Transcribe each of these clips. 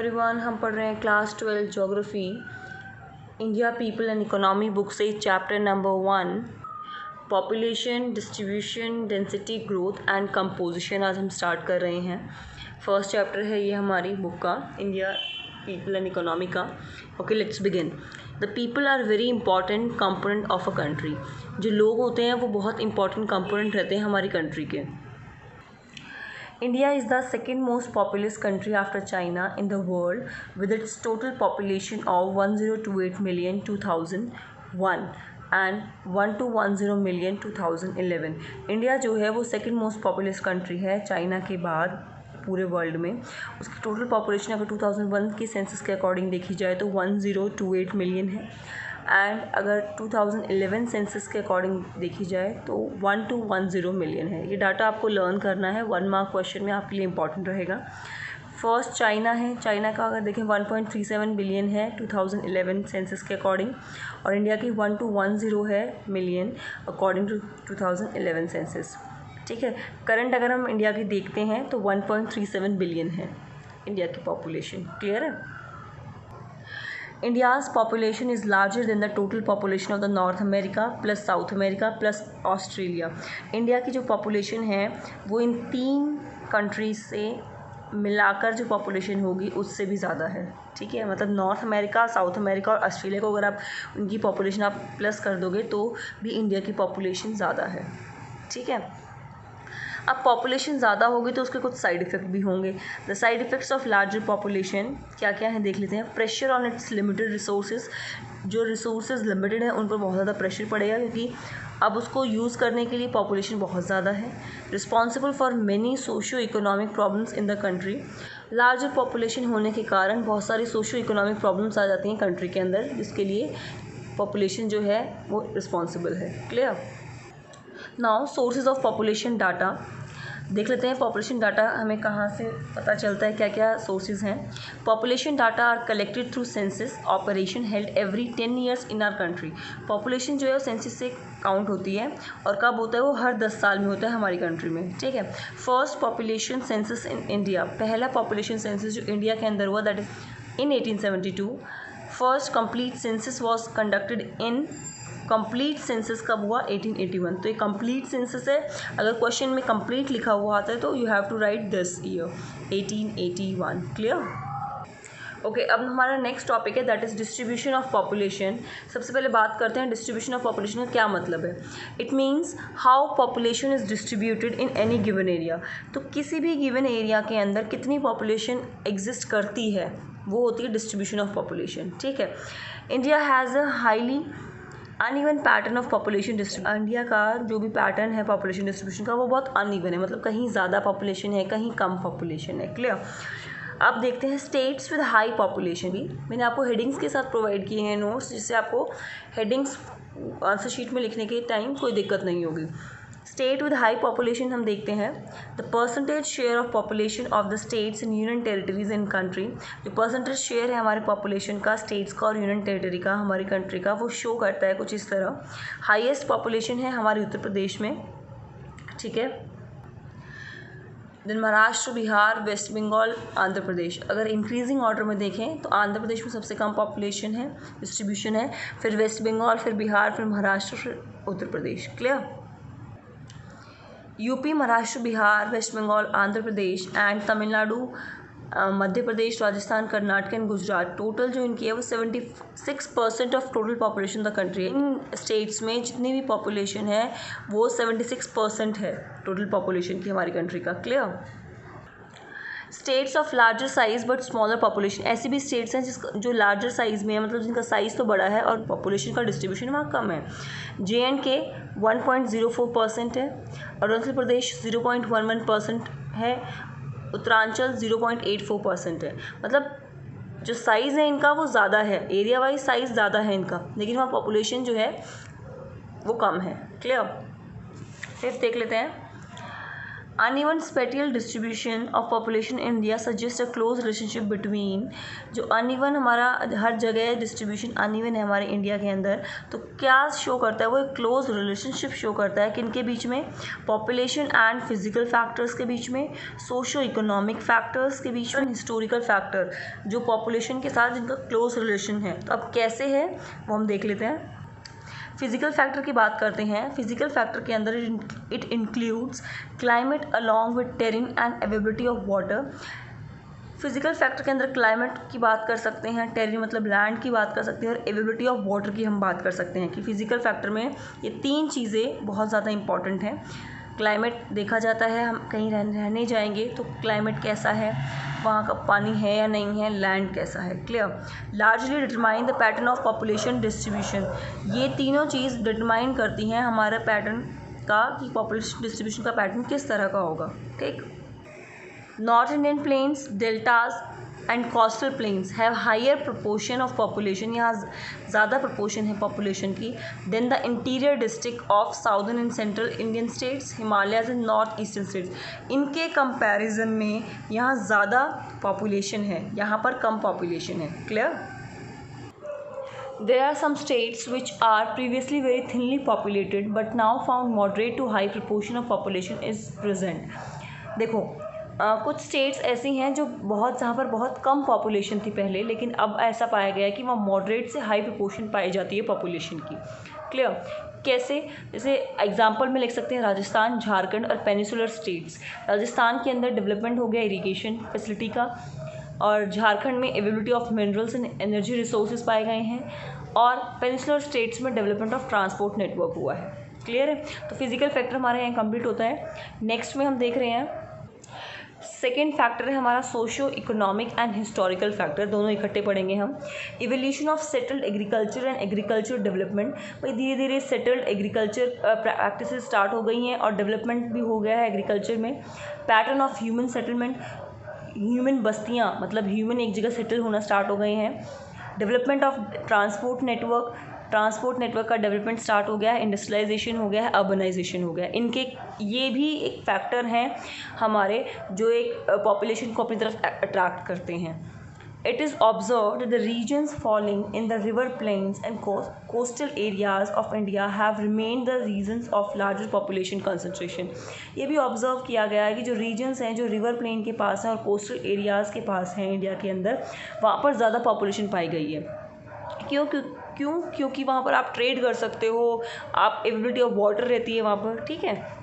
Everyone, हम पढ़ रहे हैं class 12 geography India people and economy book से chapter number 1 population distribution density growth and composition आज हम स्टार्ट कर रहे हैं। फर्स्ट चैप्टर है ये हमारी बुक का, इंडिया पीपल एंड इकोनॉमी का। Okay, let's begin. The people are very important component of a country. जो लोग होते हैं वो बहुत इंपॉर्टेंट कंपोनेंट रहते हैं हमारी कंट्री के। India is the second most populous country after China in the world with its total population of 1028 million 2001 and 1210 million 2011। India जो है वो सेकेंड मोस्ट पॉपुलस कंट्री है चाइना के बाद पूरे वर्ल्ड में। उसकी टोटल पॉपुलेशन अगर 2001 के सेंसस के अकॉर्डिंग देखी जाए तो 1028 मिलियन है, एंड अगर 2011 सेंसस के अकॉर्डिंग देखी जाए तो 1210 मिलियन है। ये डाटा आपको लर्न करना है, 1 मार्क क्वेश्चन में आपके लिए इंपॉर्टेंट रहेगा। फर्स्ट चाइना है, चाइना का अगर देखें 1.37 बिलियन है 2011 सेंसस के अकॉर्डिंग, और इंडिया की 1210 है मिलियन अकॉर्डिंग टू 2011 सेंसस। ठीक है, करंट अगर हम इंडिया की देखते हैं तो 1.37 बिलियन है इंडिया की पॉपुलेशन। क्लियर है? India's population is larger than the total population of the North America plus South America plus Australia। India की जो पॉपुलेशन है वो इन 3 कंट्रीज से मिलाकर जो पॉपुलेशन होगी उससे भी ज़्यादा है। ठीक है, मतलब नॉर्थ अमेरिका, साउथ अमेरिका और ऑस्ट्रेलिया को अगर आप उनकी पॉपुलेशन आप प्लस कर दोगे तो भी इंडिया की पॉपुलेशन ज़्यादा है। ठीक है, अब पॉपुलेशन ज़्यादा होगी तो उसके कुछ साइड इफ़ेक्ट भी होंगे। The side effects of larger population क्या क्या है देख लेते हैं। Pressure on it's limited resources, जो रिसोर्सेज लिमिटेड है उन पर बहुत ज़्यादा प्रेशर पड़ेगा क्योंकि अब उसको यूज़ करने के लिए पॉपुलेशन बहुत ज़्यादा है। Responsible for many socio economic problems in the country. Larger population होने के कारण बहुत सारी सोशियो इकोनॉमिक प्रॉब्लम्स आ जाती हैं कंट्री के अंदर, जिसके लिए पॉपुलेशन जो है वो रिस्पॉन्सिबल है। Clear? Now sources of population data देख लेते हैं। पॉपुलेशन डाटा हमें कहाँ से पता चलता है, क्या क्या सोर्सेज हैं। Population data are collected through census operation held every 10 years in our country. Population जो है वो सेंसस से काउंट होती है और कब होता है वो हर 10 साल में होता है हमारी कंट्री में। ठीक है, first population census in India, पहला पॉपुलेशन सेंसस जो इंडिया के अंदर हुआ that is in 1872। First complete census was conducted in, complete census कब हुआ? 1881। तो ये कंप्लीट सेंसस है। अगर क्वेश्चन में कंप्लीट लिखा हुआ आता है तो you have to write this year 1881। Clear? Okay, अब हमारा नेक्स्ट टॉपिक है that is distribution of population. सबसे पहले बात करते हैं डिस्ट्रीब्यूशन ऑफ पॉपुलेशन का क्या मतलब है। It means how population is distributed in any given area. तो किसी भी गिवन एरिया के अंदर कितनी पॉपुलेशन एग्जिस्ट करती है वो होती है डिस्ट्रीब्यूशन ऑफ पॉपुलेशन। ठीक है, India has a highly uneven pattern of population distribution. India का जो भी पैटर्न है पॉपुलेशन डिस्ट्रीब्यूशन का वो बहुत अनइवन है, मतलब कहीं ज़्यादा पॉपुलेशन है, कहीं कम पॉपुलेशन है। क्लियर? अब देखते हैं स्टेट्स विद हाई पॉपुलेशन। भी मैंने आपको हेडिंग्स के साथ प्रोवाइड किए हैं नोट्स, जिससे आपको हेडिंग्स आंसर शीट में लिखने के टाइम कोई दिक्कत नहीं होगी। स्टेट विद हाई पॉपुलेशन हम देखते हैं the percentage share of population of the states in union territories in country. जो परसेंटेज शेयर है हमारे पॉपुलेशन का स्टेट्स का और यूनियन टेरिटरी का हमारी कंट्री का, वो शो करता है कुछ इस तरह। हाईएस्ट पॉपुलेशन है हमारे उत्तर प्रदेश में। ठीक है, देन महाराष्ट्र, बिहार, वेस्ट बंगाल, आंध्र प्रदेश। अगर इंक्रीजिंग ऑर्डर में देखें तो आंध्र प्रदेश में सबसे कम पॉपुलेशन है, डिस्ट्रीब्यूशन है, फिर वेस्ट बंगाल, फिर बिहार, फिर महाराष्ट्र, फिर Uttar Pradesh. Clear? UP, Maharashtra, Bihar, West Bengal, Andhra Pradesh and Tamil Nadu, Madhya Pradesh, Rajasthan, Karnataka and Gujarat, total जो इनकी है वो 76% of total population the country. इन स्टेट्स में जितनी भी पॉपुलेशन है वो 76% है टोटल पॉपुलेशन की हमारी कंट्री का। Clear? States of larger size but smaller population, ऐसी भी स्टेट्स हैं जिसका जो लार्जर साइज़ में है, मतलब जिनका साइज़ तो बड़ा है और पॉपुलेशन का डिस्ट्रीब्यूशन वहाँ कम है। JNK 1.04% है, अरुणाचल प्रदेश 0.11% है, उत्तरांचल 0.84% है। मतलब जो साइज़ है इनका वो ज़्यादा है, एरिया वाइज साइज़ ज़्यादा है इनका, लेकिन वहाँ पॉपुलेशन जो है वो कम है। क्लियर? फिर देख लेते हैं uneven spatial distribution of population in India suggest a close relationship between, जो अनइवन हमारा हर जगह डिस्ट्रीब्यूशन अनइवन है हमारे इंडिया के अंदर, तो क्या शो करता है वो एक क्लोज रिलेशनशिप शो करता है किन के बीच में, पॉपुलेशन एंड फिजिकल फैक्टर्स के बीच में, सोशो इकोनॉमिक फैक्टर्स के बीच में, हिस्टोरिकल फैक्टर जो पॉपुलेशन के साथ जिनका क्लोज रिलेशन है। तो अब कैसे है वो हम देख लेते हैं। फिजिकल फैक्टर की बात करते हैं। फिजिकल फैक्टर के अंदर it includes climate along with terrain and availability of water. Physical factor के अंदर क्लाइमेट की बात कर सकते हैं, टेरेन मतलब लैंड की बात कर सकते हैं, और अवेलेबिलिटी ऑफ वाटर की हम बात कर सकते हैं कि फिजिकल फैक्टर में ये तीन चीज़ें बहुत ज़्यादा इंपॉर्टेंट हैं। क्लाइमेट देखा जाता है, हम कहीं रहने जाएंगे तो क्लाइमेट कैसा है, वहाँ का पानी है या नहीं है, लैंड कैसा है, clear. Largely determine the pattern of population distribution, ये तीनों चीज़ डिटरमाइन करती हैं हमारे पैटर्न का कि पॉपुलेशन डिस्ट्रीब्यूशन का पैटर्न किस तरह का होगा, ठीक। North Indian plains, deltas and coastal plains have higher proportion of population, यहाँ ज़्यादा प्रोपोर्शन है पॉपुलेशन की, then the interior district of southern and central Indian states, Himalayas and north eastern states. इनके कंपैरिजन में यहाँ ज़्यादा पॉपुलेशन है, यहाँ पर कम पॉपुलेशन है, clear. There are some states which are previously very thinly populated but now found moderate to high proportion of population is present। देखो कुछ स्टेट्स ऐसी हैं जो जहाँ पर बहुत कम पॉपुलेशन थी पहले, लेकिन अब ऐसा पाया गया है कि वहाँ मॉडरेट से हाई प्रोपोर्शन पाई जाती है पॉपुलेशन की, क्लियर। कैसे, जैसे एग्जांपल में लिख सकते हैं राजस्थान, झारखंड और पेनिसुलर स्टेट्स। राजस्थान के अंदर डेवलपमेंट हो गया इरिगेशन फैसिलिटी का, और झारखंड में availability of minerals and energy resources पाए गए हैं, और पेनिसुलर स्टेट्स में डेवलपमेंट ऑफ ट्रांसपोर्ट नेटवर्क हुआ है, क्लियर है। तो फिजिकल फैक्टर हमारे यहाँ कंप्लीट होता है। नेक्स्ट में हम देख रहे हैं सेकेंड फैक्टर है हमारा socio economic and historical factor, दोनों इकट्ठे पढ़ेंगे हम। Evolution of settled agriculture and agriculture development, भाई धीरे धीरे सेटल्ड एग्रीकल्चर प्रैक्टिसेस स्टार्ट हो गई हैं और डेवलपमेंट भी हो गया है एग्रीकल्चर में। Pattern of human settlement, human बस्तियाँ मतलब ह्यूमन एक जगह सेटल होना स्टार्ट हो गए हैं। Development of transport network, transport network का डेवलपमेंट स्टार्ट हो गया है, इंडस्ट्रियलाइजेशन हो गया है, अर्बनाइजेशन हो गया है। इनके ये भी एक फैक्टर हैं हमारे जो एक पॉपुलेशन को अपनी तरफ अट्रैक्ट करते हैं। It is observed that the regions falling in the river plains and coastal areas of India have remained the regions of larger population concentration। ये भी ऑब्जर्व किया गया है कि जो रीजन्स हैं जो रिवर प्लेन के पास हैं और कोस्टल एरियाज़ के पास हैं इंडिया के अंदर, वहाँ पर ज़्यादा पॉपुलेशन पाई गई है। क्योंकि वहाँ पर आप ट्रेड कर सकते हो, आप एवेलेबिलिटी ऑफ वाटर रहती है वहाँ पर, ठीक है।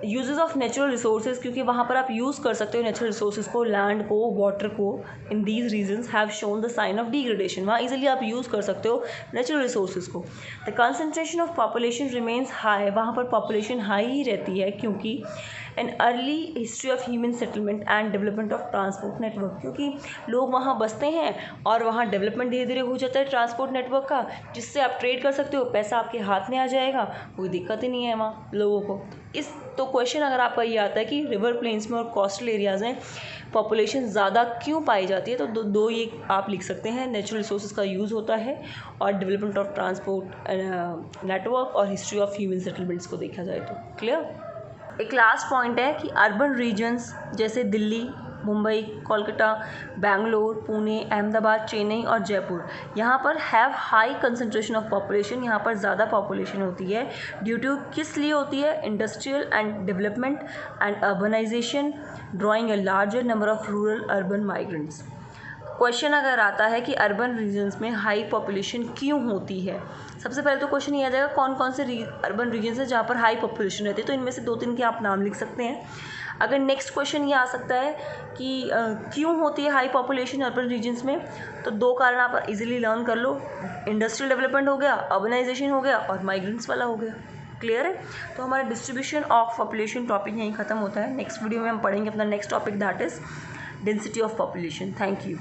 यूजेस ऑफ नेचुरल रिसोर्सेज, क्योंकि वहाँ पर आप यूज़ कर सकते हो नेचुरल रिसोर्सेज को, लैंड को, वाटर को। In these regions have shown the sign of degradation, वहाँ इजीली आप यूज़ कर सकते हो नेचुरल रिसोर्सेज को। The concentration of population remains high, वहाँ पर पॉपुलेशन हाई ही रहती है क्योंकि an early history of human settlement and development of transport network, क्योंकि लोग वहाँ बसते हैं और वहाँ डेवलपमेंट धीरे धीरे हो जाता है ट्रांसपोर्ट नेटवर्क का, जिससे आप ट्रेड कर सकते हो, पैसा आपके हाथ में आ जाएगा, कोई दिक्कत ही नहीं है वहाँ लोगों को। तो क्वेश्चन अगर आपका ये आता है कि रिवर प्लेन्स में और कोस्टल एरियाज़ में पॉपुलेशन ज़्यादा क्यों पाई जाती है, तो दो ये आप लिख सकते हैं, नेचुरल रिसोर्सेज का यूज़ होता है और डेवलपमेंट ऑफ ट्रांसपोर्ट नेटवर्क और हिस्ट्री ऑफ ह्यूमन सेटलमेंट्स को देखा जाए तो, क्लियर। एक लास्ट पॉइंट है कि अर्बन रीजन्स जैसे दिल्ली, मुंबई, कोलकाता, बेंगलोर, पुणे, अहमदाबाद, चेन्नई और जयपुर, यहाँ पर have high concentration of population, यहाँ पर ज़्यादा पॉपुलेशन होती है। ड्यू टू किस लिए होती है, industrial and development and urbanisation drawing a larger number of rural urban migrants. Question अगर आता है कि अर्बन रीजन्स में हाई पॉपुलेशन क्यों होती है, सबसे पहले तो क्वेश्चन ये आ जाएगा कौन कौन से अर्बन रीजन्स हैं जहाँ पर हाई पॉपुलेशन रहती है, तो इनमें से 2-3 के आप नाम लिख सकते हैं। अगर नेक्स्ट क्वेश्चन ये आ सकता है कि क्यों होती है हाई पॉपुलेशन अर्बन रीजन्स में, तो 2 कारण आप इजीली लर्न कर लो, इंडस्ट्रियल डेवलपमेंट हो गया, अर्बनाइजेशन हो गया और माइग्रेंट्स वाला हो गया, क्लियर है। तो हमारा डिस्ट्रीब्यूशन ऑफ पॉपुलेशन टॉपिक यहीं ख़त्म होता है। नेक्स्ट वीडियो में हम पढ़ेंगे अपना next topic, that is density of population. Thank you.